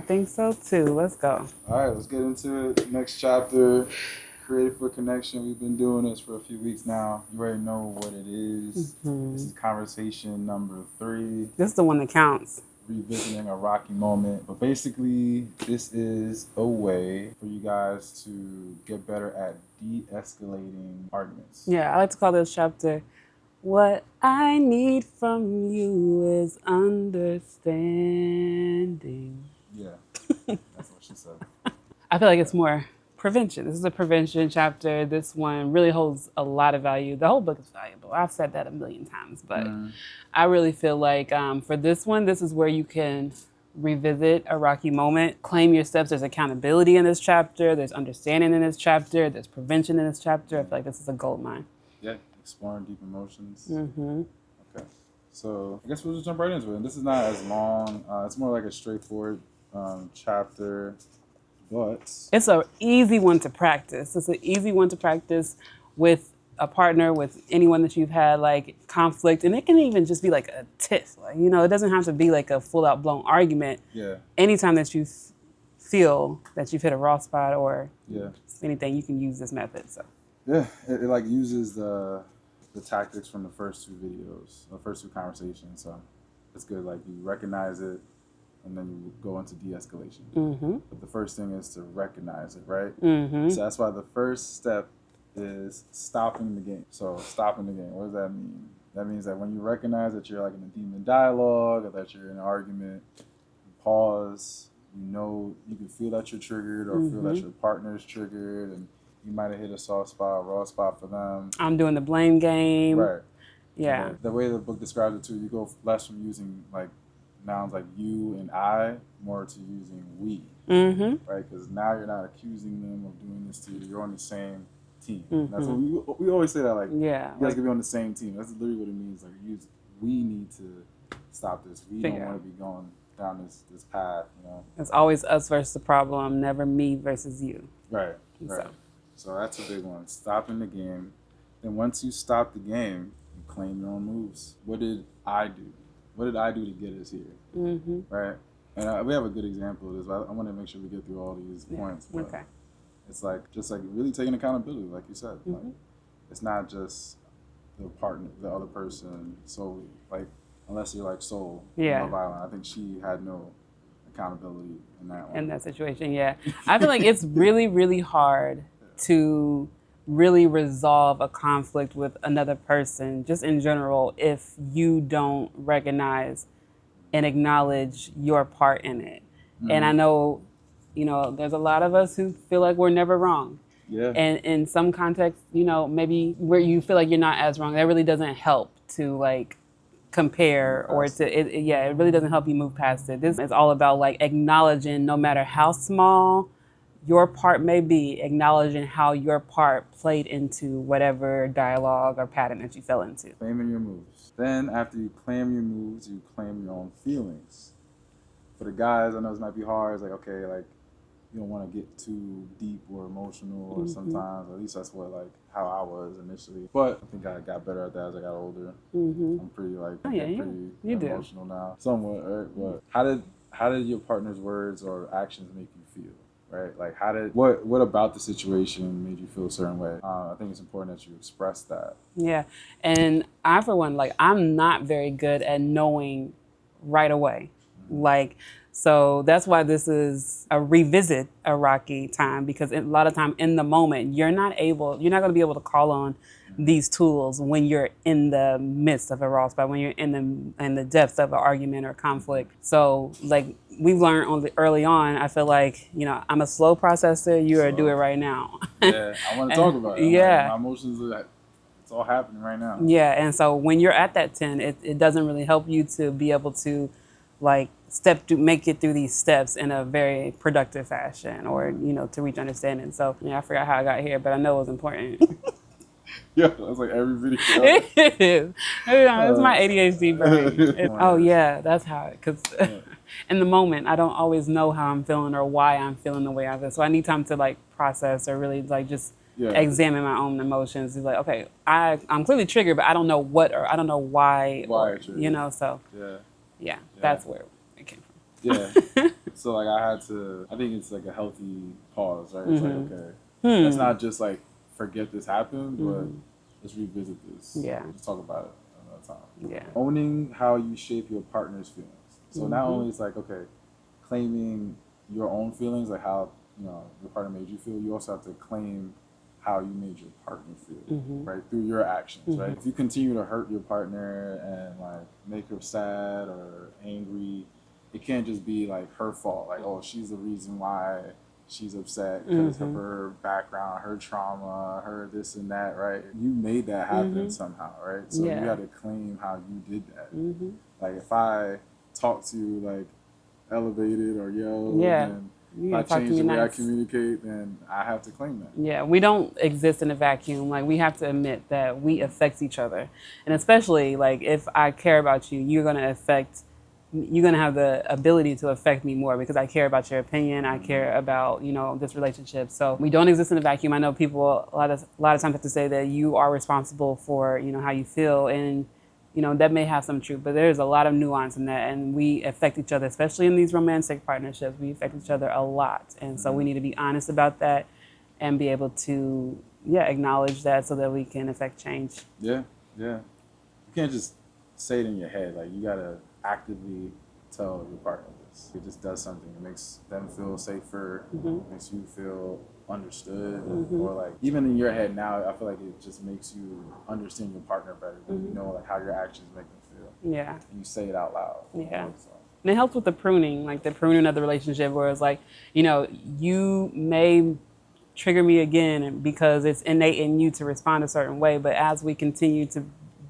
think so too. Let's go. All right, let's get into it. Next chapter, Created for Connection. We've been doing this for a few weeks now. You already know what it is. This is conversation number 3. This is the one that counts. Revisiting a rocky moment. But basically, this is a way for you guys to get better at de-escalating arguments. Yeah, I like to call this chapter, What I Need From You is Understanding. Yeah, that's what she said. I feel like it's more prevention. This is a prevention chapter. This one really holds a lot of value. The whole book is valuable. I've said that a million times, but I really feel like for this one, this is where you can revisit a rocky moment, claim your steps. There's accountability in this chapter. There's understanding in this chapter. There's prevention in this chapter. I feel like this is a gold mine. Yeah, exploring deep emotions. Okay, so I guess we'll just jump right into it. And this is not as long. It's more like a straightforward chapter, but it's an easy one to practice. It's an easy one to practice with a partner, with anyone that you've had like conflict, and it can even just be like a tiff. Like, you know, it doesn't have to be like a full out blown argument. Yeah. Anytime that you feel that you've hit a raw spot or yeah, anything, you can use this method. So yeah, it like uses the tactics from the first 2 videos, the first 2 conversations. So it's good. Like you recognize it, and then you go into de-escalation. But the first thing is to recognize it, right? So that's why the first step is stopping the game. So stopping the game, what does that mean? That means that when you recognize that you're like in a demon dialogue or that you're in an argument, you pause, you can feel that you're triggered or feel that your partner's triggered and you might have hit a soft spot, a raw spot for them. I'm doing the blame game. Right. Yeah. The way the book describes it too, you go less from using like nouns like you and I, more to using we, right? Because now you're not accusing them of doing this to you. You're on the same team. That's what we always say that, like, you guys can be on the same team. That's literally what it means. Like, we need to stop this. We don't want to be going down this path, you know? It's always us versus the problem, never me versus you. Right. So that's a big one. Stopping the game. Then once you stop the game, you claim your own moves. What did I do? What did I do to get us here? Right? And we have a good example of this. I want to make sure we get through all these points. But Okay. it's like, just like really taking accountability, like you said. Like, it's not just the partner, the other person solely. Like, unless you're like Soul in Love Island. I think she had no accountability in that one. In that situation, yeah. I feel like it's really, really hard to really resolve a conflict with another person, just in general, if you don't recognize and acknowledge your part in it. And I know, you know, there's a lot of us who feel like we're never wrong. Yeah. And in some contexts, you know, maybe where you feel like you're not as wrong, that really doesn't help to like compare or to, it really doesn't help you move past it. This is all about like acknowledging, no matter how small your part may be, acknowledging how your part played into whatever dialogue or pattern that you fell into. Claiming your moves. Then after you claim your moves, you claim your own feelings. For the guys, I know this might be hard. It's like, okay, like you don't want to get too deep or emotional or sometimes, at least that's what like how I was initially. But I think I got better at that as I got older. I'm pretty like pretty emotional now. Somewhat, right? But how did your partner's words or actions make you feel? Right? Like what about the situation made you feel a certain way? I think it's important that you express that. Yeah. And I, for one, like I'm not very good at knowing right away. Like, so that's why this is a revisit a rocky time, because a lot of time in the moment, you're not going to be able to call on these tools when you're in the midst of a raw spot, when you're in the depths of an argument or conflict. So like we've learned early on, I feel like, you know, I'm a slow processor. You are do it right now. Yeah, I want to talk about it. My emotions are it's all happening right now. Yeah, and so when you're at that 10, it doesn't really help you to be able to like make it through these steps in a very productive fashion, or you know, to reach understanding. So yeah, I forgot how I got here, but I know it was important. Yeah, that's like every video. It is. It's my ADHD brain. Oh yeah, that's how. Because in the moment, I don't always know how I'm feeling or why I'm feeling the way I feel. So I need time to like process or really like just examine my own emotions. It's like, okay, I'm clearly triggered, but I don't know what or I don't know why. Why or, you know? So yeah, that's where it came from. Yeah. So like I had to. I think it's like a healthy pause, right? It's like okay, Hmm. let's not just like forget this happened, but let's revisit this. Yeah. Let's talk about it another time. Yeah. Owning how you shape your partner's feelings. So not only it's like okay, claiming your own feelings, like how your partner made you feel. You also have to claim how you made your partner feel, right? Through your actions, right? If you continue to hurt your partner and like make her sad or angry, it can't just be like her fault. Like, oh, she's the reason why she's upset because of her background, her trauma, her this and that, right? You made that happen somehow, right? So you got to claim how you did that. Like if I talk to you like elevated or yelled, and if I change the way I communicate, then I have to claim that. Yeah, we don't exist in a vacuum. Like we have to admit that we affect each other, and especially like if I care about you, you're gonna have the ability to affect me more because I care about your opinion. I care about this relationship. So we don't exist in a vacuum. I know people a lot of times have to say that you are responsible for how you feel, and that may have some truth, but there's a lot of nuance in that, and we affect each other, especially in these romantic partnerships. We affect each other a lot, and so we need to be honest about that and be able to acknowledge that so that we can affect change. Yeah. You can't just say it in your head. Like you gotta actively tell your partner this. It just does something. It makes them feel safer. Makes you feel understood, or like even in your head now, I feel like it just makes you understand your partner better when you know like how your actions make them feel. Yeah. And you say it out loud. Yeah. So. And it helps with the pruning of the relationship, where it's like, you may trigger me again because it's innate in you to respond a certain way, but as we continue to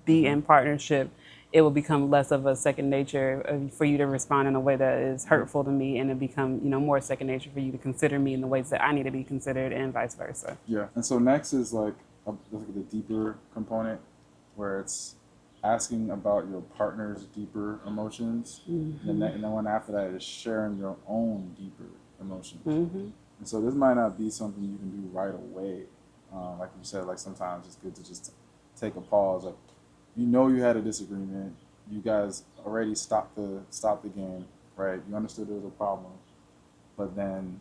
be in partnership, it will become less of a second nature for you to respond in a way that is hurtful to me, and it become more second nature for you to consider me in the ways that I need to be considered, and vice versa. Yeah. And so next is like the deeper component, where it's asking about your partner's deeper emotions, and then one after that is sharing your own deeper emotions. And so this might not be something you can do right away. Like you said, like sometimes it's good to just take a pause. Like you had a disagreement. You guys already stopped the game, right? You understood there was a problem, but then,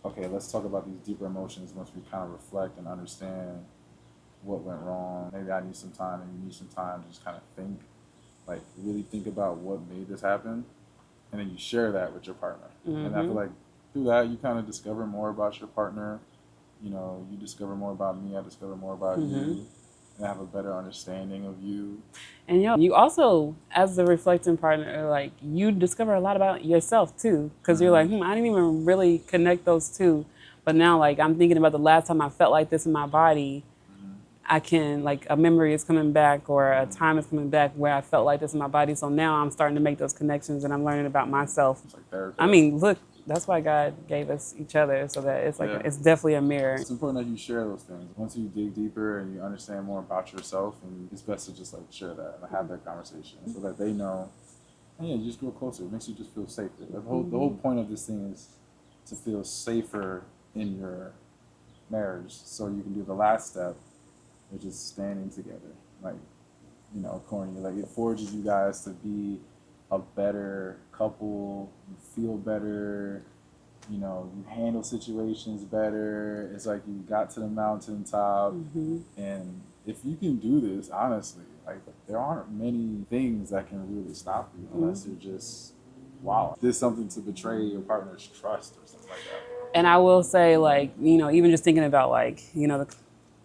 okay, let's talk about these deeper emotions once we kind of reflect and understand what went wrong. Maybe I need some time, and you need some time to just kind of think, like really think about what made this happen, and then you share that with your partner. And I feel like through that you kind of discover more about your partner. You discover more about me. I discover more about you. And have a better understanding of you. And you also, as the reflecting partner, like you discover a lot about yourself too, because you're like, I didn't even really connect those two, but now like I'm thinking about the last time I felt like this in my body. I can, like, a memory is coming back, or a time is coming back where I felt like this in my body. So now I'm starting to make those connections, and I'm learning about myself. It's like therapy. I mean, look, that's why God gave us each other, so that it's like it's definitely a mirror. It's important that you share those things. Once you dig deeper and you understand more about yourself, and it's best to just like share that and have that conversation so that they know. And you just grow closer. It makes you just feel safer. The whole point of this thing is to feel safer in your marriage, so you can do the last step. They're just standing together, like, corny. Like it forges you guys to be a better couple. You feel better. You handle situations better. It's like you got to the mountaintop, and if you can do this, honestly, like there aren't many things that can really stop you unless you're just did something to betray your partner's trust or something like that. And I will say, like, even just thinking about like the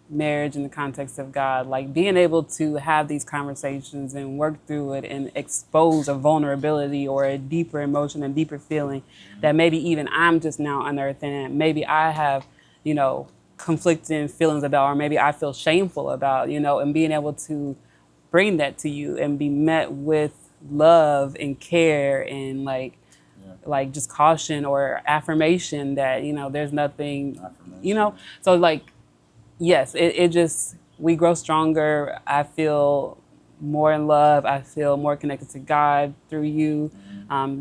marriage in the context of God, like being able to have these conversations and work through it and expose a vulnerability or a deeper emotion and deeper feeling that maybe even I'm just now unearthing, and maybe I have, conflicting feelings about, or maybe I feel shameful about, and being able to bring that to you and be met with love and care and like just caution or affirmation that, there's nothing, so like, yes, it just, we grow stronger. I feel more in love. I feel more connected to God through you.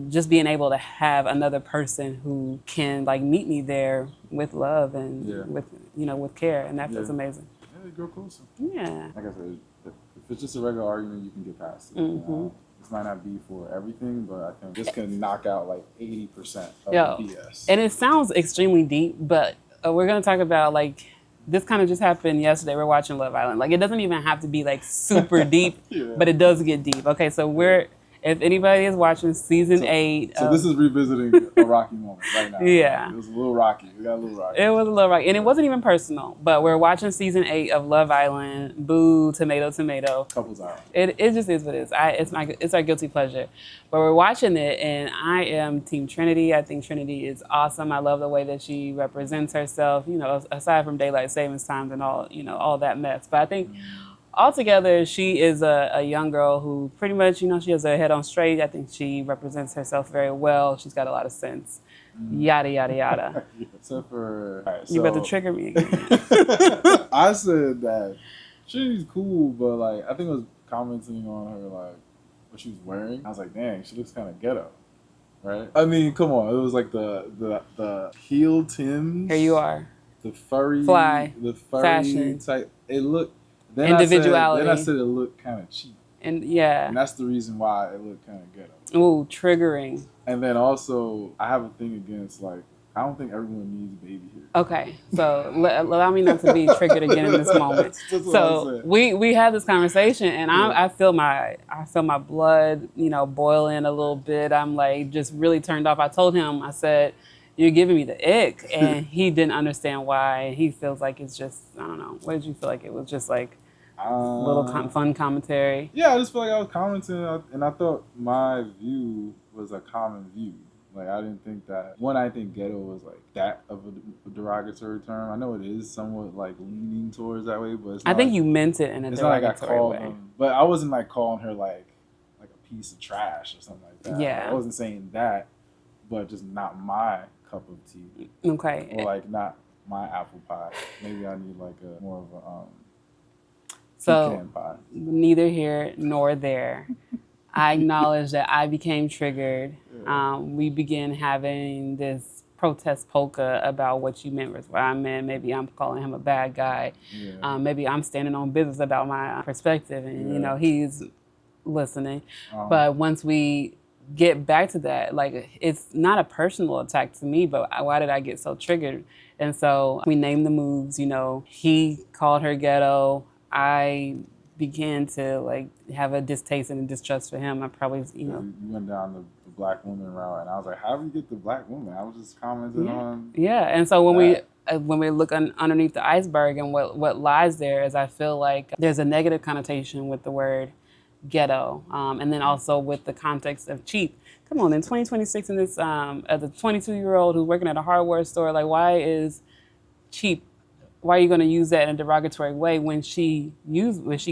Just being able to have another person who can like meet me there with love and with care, and that feels amazing. Yeah, you grow closer. Yeah. Like I said, if it's just a regular argument, you can get past it. This might not be for everything, but I think this can knock out like 80% of Yo, the BS. and it sounds extremely deep, but we're gonna talk about like this kind of just happened yesterday. We're watching Love Island. Like it doesn't even have to be like super deep, but it does get deep. Okay, so if anybody is watching season 8, so this is revisiting a rocky moment right now. Yeah, it was a little rocky. We got a little rocky. it was a little rocky, and it wasn't even personal. But we're watching season 8 of Love Island. Boo, tomato, tomato. Couples Island. It just is what it is. It's our guilty pleasure. But we're watching it, and I am Team Trinity. I think Trinity is awesome. I love the way that she represents herself. You know, aside from daylight savings times and all that mess. But I think. Altogether, she is a young girl who pretty much, she has her head on straight. I think she represents herself very well. She's got a lot of sense. Yada, yada, yada. Except for... Right, you better trigger me again. I said that she's cool, but like, I think I was commenting on her, like, what she was wearing. I was like, dang, she looks kind of ghetto. Right? I mean, come on. It was like the heel Tims. Here you are. The furry... Fly. The furry fashion. Type. It looked... Then individuality. I said it looked kind of cheap. And yeah. And that's the reason why it looked kind of ghetto. Ooh, triggering. And then also, I have a thing against, like, I don't think everyone needs a baby here. Okay, so allow me not to be triggered again in this moment. So we had this conversation, and I feel my blood, boiling a little bit. I'm like just really turned off. I told him, I said, "You're giving me the ick," and he didn't understand why. He feels like it's just, I don't know. What did you feel like it was just like? Little fun commentary. Yeah, I just feel like I was commenting, and I thought my view was a common view. Like, I didn't think that... I think ghetto was like that of a derogatory term. I know it is somewhat like leaning towards that way, but it's not. I think you meant it in a derogatory way. But I wasn't like calling her like a piece of trash or something like that. Yeah. Like, I wasn't saying that, but just not my cup of tea. Okay. Or like not my apple pie. Maybe I need like a more of a so neither here nor there. I acknowledge that I became triggered. We began having this protest polka about what you meant versus what I meant. Maybe I'm calling him a bad guy. Yeah. Maybe I'm standing on business about my perspective, and he's listening. But once we get back to that, like, it's not a personal attack to me, but why did I get so triggered? And so we named the moves. He called her ghetto. I began to like have a distaste and a distrust for him. I probably, You went down the black woman route, and I was like, how do you get the black woman? I was just commenting on. Yeah, and so when we look underneath the iceberg and what lies there is, I feel like there's a negative connotation with the word ghetto, and then also with the context of cheap. Come on, in 2026, in this as a 22-year-old who's working at a hardware store, like, why is cheap? Why are you going to use that in a derogatory way when she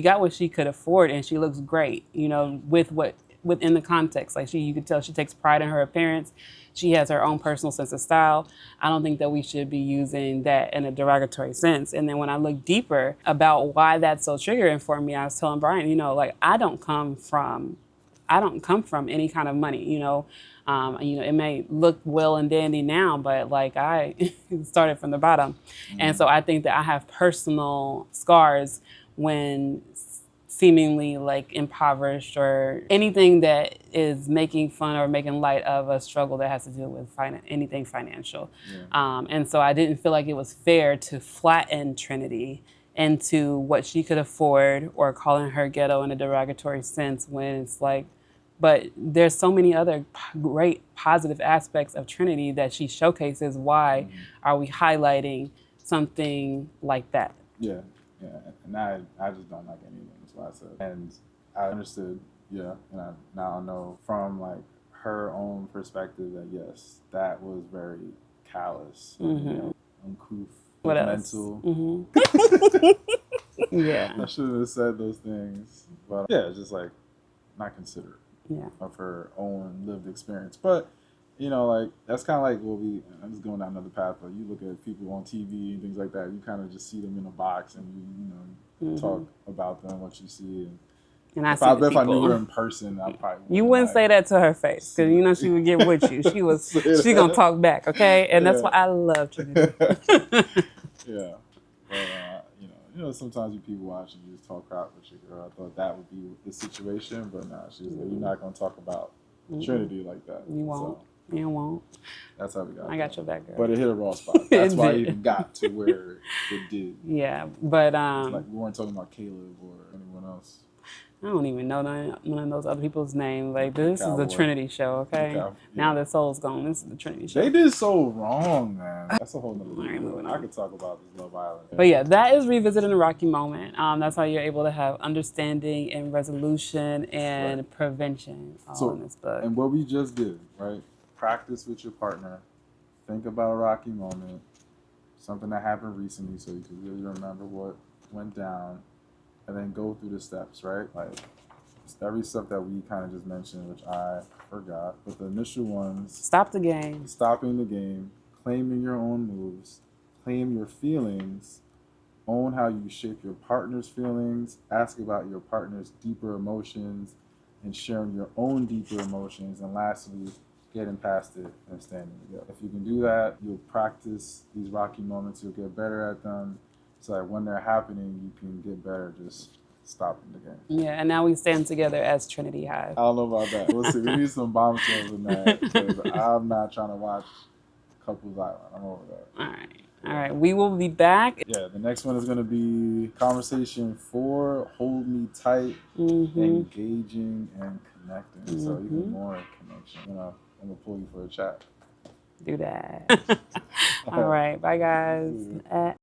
got what she could afford and she looks great, within the context? Like, you could tell she takes pride in her appearance. She has her own personal sense of style. I don't think that we should be using that in a derogatory sense. And then when I look deeper about why that's so triggering for me, I was telling Brian, like, I don't come from any kind of money, it may look well and dandy now, but like, I started from the bottom. Mm-hmm. And so I think that I have personal scars when seemingly like impoverished or anything that is making fun or making light of a struggle that has to do with anything financial. Yeah. And so I didn't feel like it was fair to flatten Trinity into what she could afford or calling her ghetto in a derogatory sense, when it's like, but there's so many other great positive aspects of Trinity that she showcases. Why are we highlighting something like that? Yeah. And I just don't like any of them. That's why I said. And I understood, and now I know from like her own perspective that yes, that was very callous, uncouth, what mental. Yeah. I shouldn't have said those things, but yeah, it's just like not considerate. Yeah. Of her own lived experience. But, like, that's kind of like I'm just going down another path, but you look at people on TV and things like that, you kind of just see them in a box and you talk about them, what you see. And if I knew her in person, I probably wouldn't. You wouldn't say that to her face, because she would get with you. She gonna talk back, okay? And that's why I love Trinity. Yeah. But, sometimes you people watch and you just talk crap with your girl. I thought that would be the situation, but nah, she's like, you're not gonna talk about Trinity like that. You won't. You won't. That's how we got. I got your back, girl. But it hit a raw spot. That's why it even got to where it did. Yeah, but like we weren't talking about Caleb or anyone else. I don't even know none of those other people's names. Like, this is the Trinity show, okay? Now that Soul's gone, this is the Trinity show. They did so wrong, man. That's a whole nother video. I could talk about this Love Island. But yeah, that is revisiting a rocky moment. That's how you're able to have understanding and resolution and prevention in this book. And what we just did, right? Practice with your partner. Think about a rocky moment. Something that happened recently so you can really remember what went down. And then go through the steps, right? Like every step that we kind of just mentioned, which I forgot, but the initial ones: stop the game, stopping the game, claiming your own moves, claim your feelings, own how you shape your partner's feelings, ask about your partner's deeper emotions, and sharing your own deeper emotions, and lastly, getting past it and standing together. If you can do that, you'll practice these rocky moments. You'll get better at them. So that when they're happening, you can get better just stopping the game. Yeah, and now we stand together as Trinity Hive. I don't know about that. We'll see. We need some bombshells in that because I'm not trying to watch Couples Island. I'm over that. All right. We will be back. Yeah, the next one is going to be conversation 4, hold me tight, engaging and connecting. So even more connection. I'm going to pull you for a chat. Do that. All right. Bye, guys.